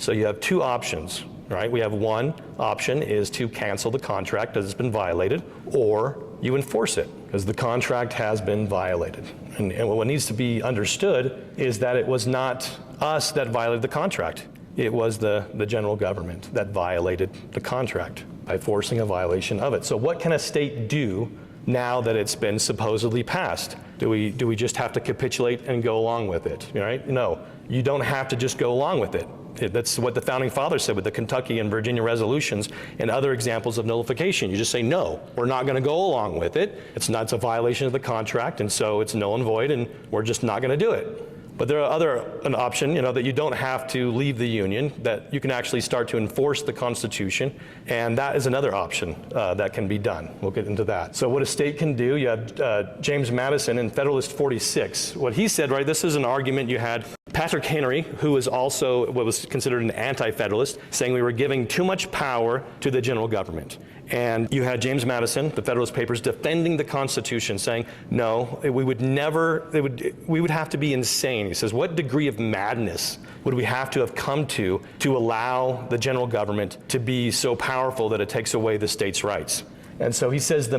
So you have two options, right? We have one option is to cancel the contract as it's been violated, or you enforce it because the contract has been violated. And what needs to be understood is that it was not us that violated the contract. It was the general government that violated the contract by forcing a violation of it. So what can a state do now that it's been supposedly passed? Do we just have to capitulate and go along with it, right? No, you don't have to just go along with it. That's what the founding fathers said with the Kentucky and Virginia resolutions and other examples of nullification. You just say, no, we're not going to go along with it. It's a violation of the contract, and so it's null and void, and we're just not going to do it. But there are an option, that you don't have to leave the Union, that you can actually start to enforce the Constitution, and that is another option that can be done. We'll get into that. So what a state can do, you have James Madison in Federalist 46. What he said, right, this is an argument you had Patrick Henry, who is also what was considered an anti-federalist, saying we were giving too much power to the general government. And you had James Madison, the Federalist Papers, defending the Constitution, saying, no, we would have to be insane. He says, what degree of madness would we have to have come to allow the general government to be so powerful that it takes away the states' rights? And so he says,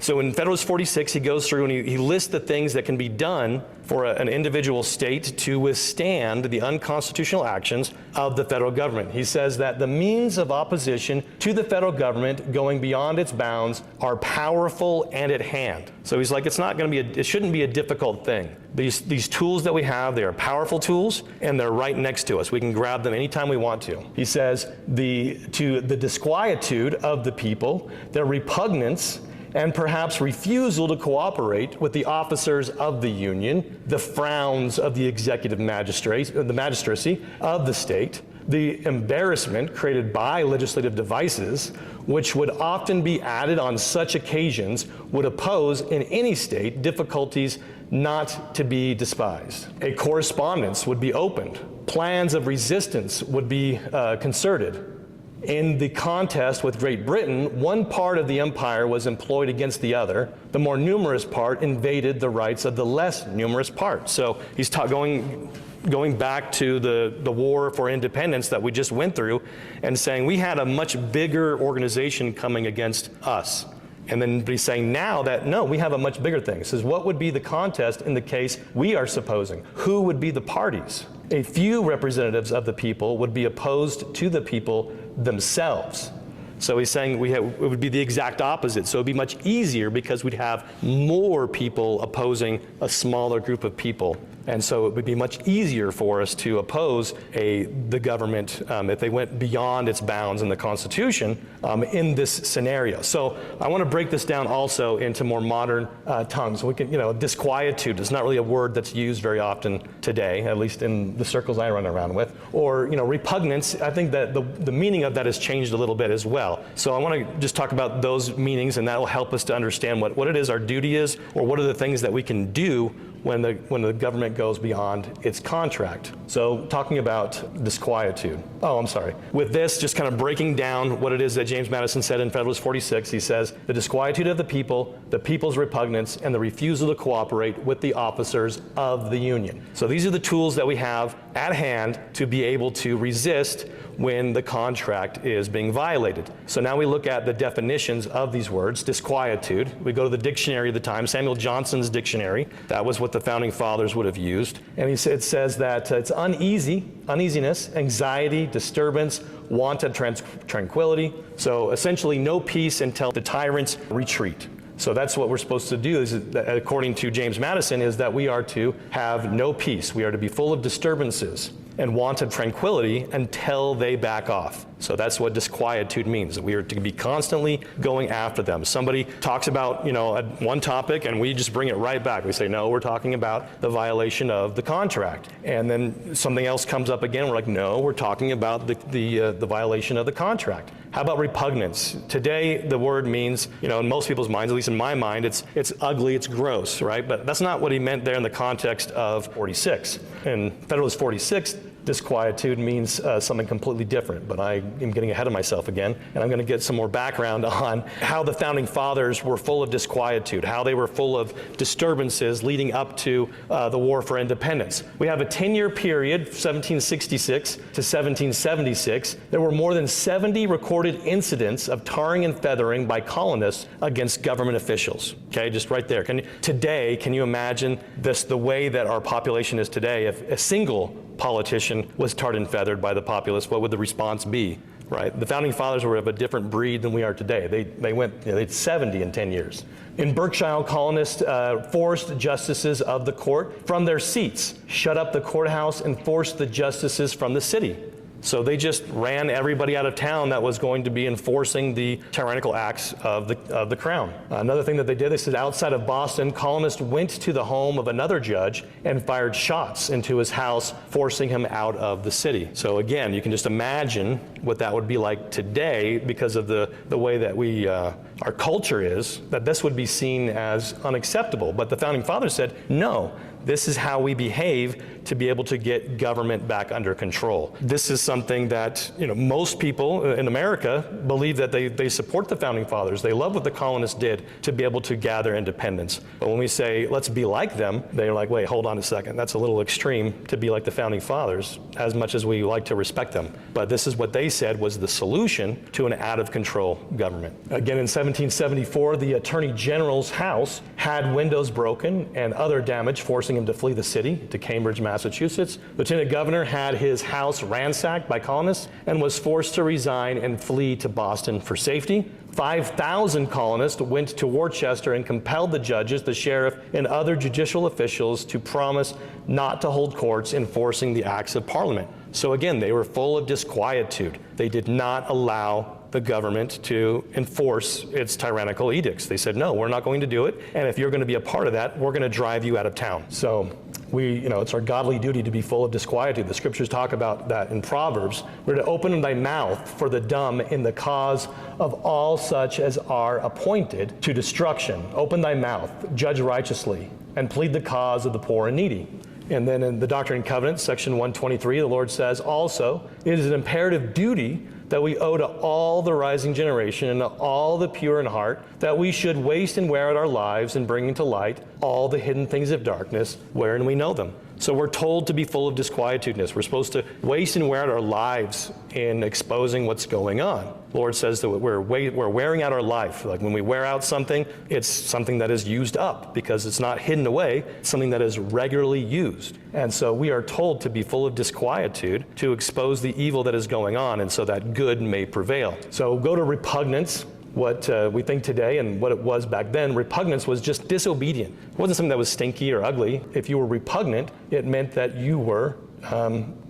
so in Federalist 46, he goes through and he lists the things that can be done for an individual state to withstand the unconstitutional actions of the federal government. He says that the means of opposition to the federal government going beyond its bounds are powerful and at hand. So he's like, it shouldn't be a difficult thing. These tools that we have, they are powerful tools, and they're right next to us. We can grab them anytime we want to. He says, to the disquietude of the people, their repugnance, and perhaps refusal to cooperate with the officers of the Union, the frowns of the executive magistracy of the state, the embarrassment created by legislative devices, which would often be added on such occasions, would oppose in any state difficulties not to be despised. A correspondence would be opened. Plans of resistance would be concerted. In the contest with Great Britain, one part of the empire was employed against the other. The more numerous part invaded the rights of the less numerous part. So he's going back to the war for independence that we just went through and saying we had a much bigger organization coming against us. And then he's saying now that, no, we have a much bigger thing. He says, what would be the contest in the case we are supposing? Who would be the parties? A few representatives of the people would be opposed to the people themselves. So he's saying it would be the exact opposite. So it would be much easier because we'd have more people opposing a smaller group of people. And so it would be much easier for us to oppose the government if they went beyond its bounds in the Constitution in this scenario. So I want to break this down also into more modern tongues. So we can, disquietude is not really a word that's used very often today, at least in the circles I run around with. Or, repugnance, I think that the meaning of that has changed a little bit as well. So I want to just talk about those meanings, and that will help us to understand what it is our duty is, or what are the things that we can do when the government goes beyond its contract. So talking about disquietude. Oh, I'm sorry. With this, just kind of breaking down what it is that James Madison said in Federalist 46, he says, the disquietude of the people's repugnance, and the refusal to cooperate with the officers of the Union. So these are the tools that we have at hand to be able to resist when the contract is being violated. So now we look at the definitions of these words. Disquietude, we go to the dictionary of the time, Samuel Johnson's dictionary. That was what the founding fathers would have used. And it says that it's uneasiness, anxiety, disturbance, want of tranquility. So essentially no peace until the tyrants retreat. So that's what we're supposed to do, is, according to James Madison, is that we are to have no peace. We are to be full of disturbances and want of tranquility until they back off. So that's what disquietude means. We are to be constantly going after them. Somebody talks about, one topic, and we just bring it right back. We say, no, we're talking about the violation of the contract. And then something else comes up again. We're like, no, we're talking about the violation of the contract. How about repugnance? Today, the word means, in most people's minds, at least in my mind, it's ugly, it's gross, right? But that's not what he meant there in the context of 46. In Federalist 46, disquietude means something completely different, but I am getting ahead of myself again, and I'm going to get some more background on how the Founding Fathers were full of disquietude, how they were full of disturbances leading up to the War for Independence. We have a 10-year period, 1766 to 1776. There were more than 70 recorded incidents of tarring and feathering by colonists against government officials. Okay, just right there. Today, can you imagine the way that our population is today? If a single politician was tarred and feathered by the populace, what would the response be? Right? The Founding Fathers were of a different breed than we are today. They went, they had 70 in 10 years. In Berkshire, colonists forced justices of the court from their seats, shut up the courthouse, and forced the justices from the city. So they just ran everybody out of town that was going to be enforcing the tyrannical acts of the crown. Another thing that they did, they said outside of Boston, colonists went to the home of another judge and fired shots into his house, forcing him out of the city. So again, you can just imagine what that would be like today because of the way that our culture is, that this would be seen as unacceptable. But the Founding Fathers said, no, this is how we behave to be able to get government back under control. This is something that most people in America believe that they support the Founding Fathers. They love what the colonists did to be able to gather independence. But when we say, let's be like them, they're like, wait, hold on a second. That's a little extreme to be like the Founding Fathers, as much as we like to respect them. But this is what they said was the solution to an out-of-control government. Again, in 1774, the Attorney General's house had windows broken and other damage, forcing him to flee the city to Cambridge, Massachusetts. Lieutenant Governor had his house ransacked by colonists and was forced to resign and flee to Boston for safety. 5,000 colonists went to Worcester and compelled the judges, the sheriff, and other judicial officials to promise not to hold courts enforcing the acts of Parliament. So again, they were full of disquietude. They did not allow the government to enforce its tyrannical edicts. They said, no, we're not going to do it, and if you're going to be a part of that, we're going to drive you out of town. So it's our godly duty to be full of disquietude. The scriptures talk about that in Proverbs. We're to open thy mouth for the dumb in the cause of all such as are appointed to destruction. Open thy mouth, judge righteously, and plead the cause of the poor and needy. And then in the Doctrine and Covenants, section 123, the Lord says, also, it is an imperative duty that we owe to all the rising generation and to all the pure in heart, that we should waste and wear out our lives in bringing to light all the hidden things of darkness, wherein we know them. So we're told to be full of disquietudeness. We're supposed to waste and wear out our lives in exposing what's going on. The Lord says that we're wearing out our life. Like when we wear out something, it's something that is used up because it's not hidden away. It's something that is regularly used. And so we are told to be full of disquietude to expose the evil that is going on and so that good may prevail. So go to repugnance. What we think today and what it was back then, repugnance was just disobedient. It wasn't something that was stinky or ugly. If you were repugnant, it meant that you were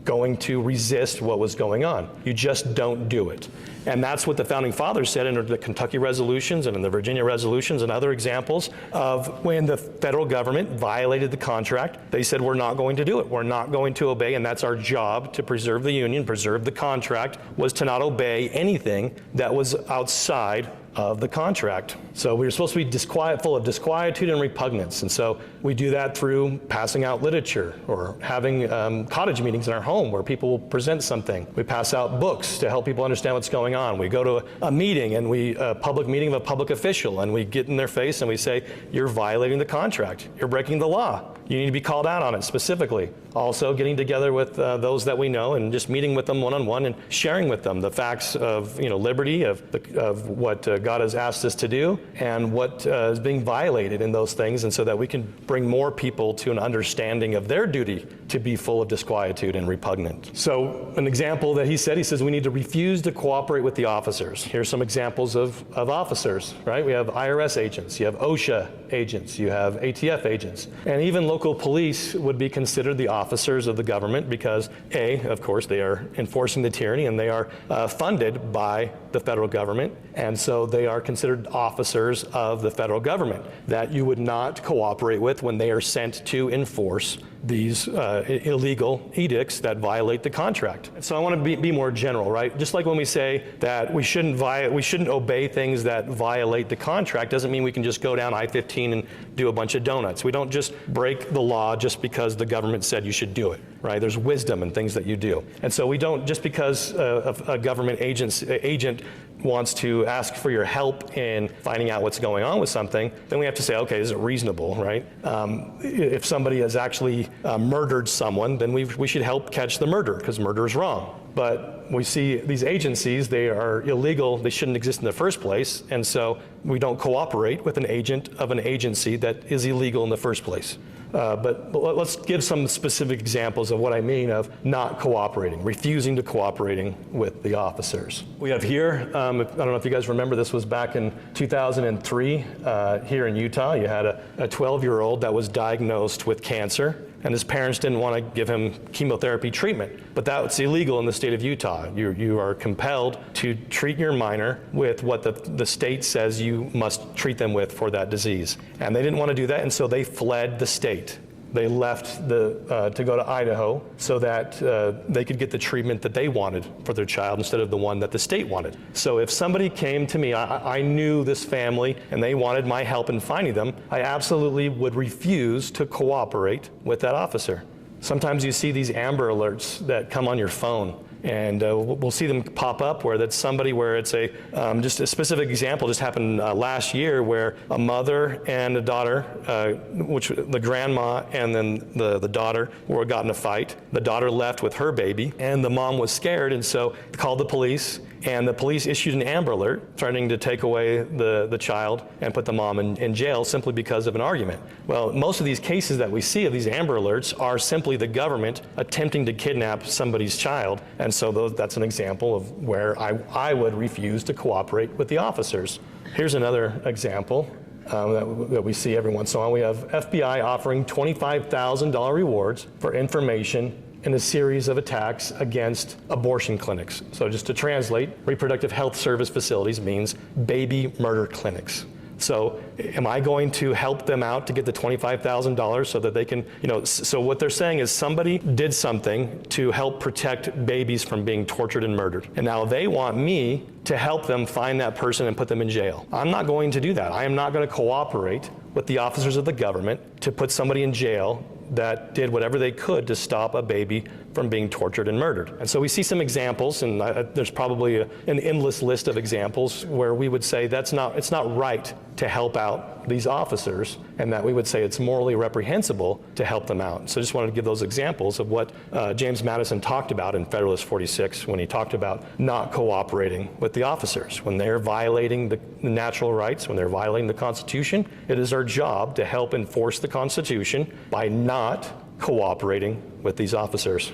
going to resist what was going on. You just don't do it. And that's what the Founding Fathers said in the Kentucky resolutions and in the Virginia resolutions and other examples of when the federal government violated the contract. They said, we're not going to do it. We're not going to obey, and that's our job to preserve the Union, preserve the contract, was to not obey anything that was outside of the contract. So we were supposed to be full of disquietude and repugnance. And so we do that through passing out literature or having cottage meetings in our home where people will present something. We pass out books to help people understand what's going on. We go to a meeting and a public meeting of a public official, and we get in their face and we say, you're violating the contract. You're breaking the law. You need to be called out on it specifically. Also getting together with those that we know and just meeting with them one-on-one and sharing with them the facts of liberty, of what God has asked us to do and what is being violated in those things, and so that we can bring more people to an understanding of their duty to be full of disquietude and repugnant. So an example that he says we need to refuse to cooperate with the officers. Here's some examples of officers, right? We have IRS agents, you have OSHA agents, you have ATF agents, and even local police would be considered the officers of the government because, of course, they are enforcing the tyranny and they are funded by the federal government, and so they are considered officers of the federal government that you would not cooperate with when they are sent to enforce these illegal edicts that violate the contract. So I want to be more general, right? Just like when we say that we shouldn't obey things that violate the contract, doesn't mean we can just go down I-15 and do a bunch of donuts. We don't just break the law just because the government said you should do it. right? There's wisdom in things that you do. And so we don't, just because a government agent wants to ask for your help in finding out what's going on with something, then we have to say, okay, is it reasonable, right? If somebody has actually murdered someone, then we should help catch the murderer, because murder is wrong. But we see these agencies, they are illegal, they shouldn't exist in the first place, and so we don't cooperate with an agent of an agency that is illegal in the first place. But let's give some specific examples of what I mean of not cooperating, refusing to cooperating with the officers. We have here, I don't know if you guys remember, this was back in 2003 here in Utah. You had a 12-year-old that was diagnosed with cancer, and his parents didn't want to give him chemotherapy treatment. But that's illegal in the state of Utah. You are compelled to treat your minor with what the state says you must treat them with for that disease. And they didn't want to do that, and so they fled the state. They left to go to Idaho so that they could get the treatment that they wanted for their child instead of the one that the state wanted. So if somebody came to me, I knew this family and they wanted my help in finding them, I absolutely would refuse to cooperate with that officer. Sometimes you see these Amber Alerts that come on your phone, and we'll see them pop up where that's somebody where it's just a specific example just happened last year where a mother and a daughter, which the grandma and then the daughter got in a fight. The daughter left with her baby, and the mom was scared, and so called the police. And the police issued an Amber Alert threatening to take away the child and put the mom in jail simply because of an argument. Well, most of these cases that we see of these Amber Alerts are simply the government attempting to kidnap somebody's child. And so that's an example of where I would refuse to cooperate with the officers. Here's another example that we see every once in a while. We have FBI offering $25,000 rewards for information in a series of attacks against abortion clinics. So just to translate, reproductive health service facilities means baby murder clinics. So am I going to help them out to get the $25,000 so that they can, so what they're saying is somebody did something to help protect babies from being tortured and murdered. And now they want me to help them find that person and put them in jail. I'm not going to do that. I am not going to cooperate with the officers of the government to put somebody in jail that did whatever they could to stop a baby from being tortured and murdered. And so we see some examples, and there's probably an endless list of examples where we would say it's not right to help out these officers, and that we would say it's morally reprehensible to help them out. So I just wanted to give those examples of what James Madison talked about in Federalist 46 when he talked about not cooperating with the officers. When they're violating the natural rights, when they're violating the Constitution, it is our job to help enforce the Constitution by not cooperating with these officers.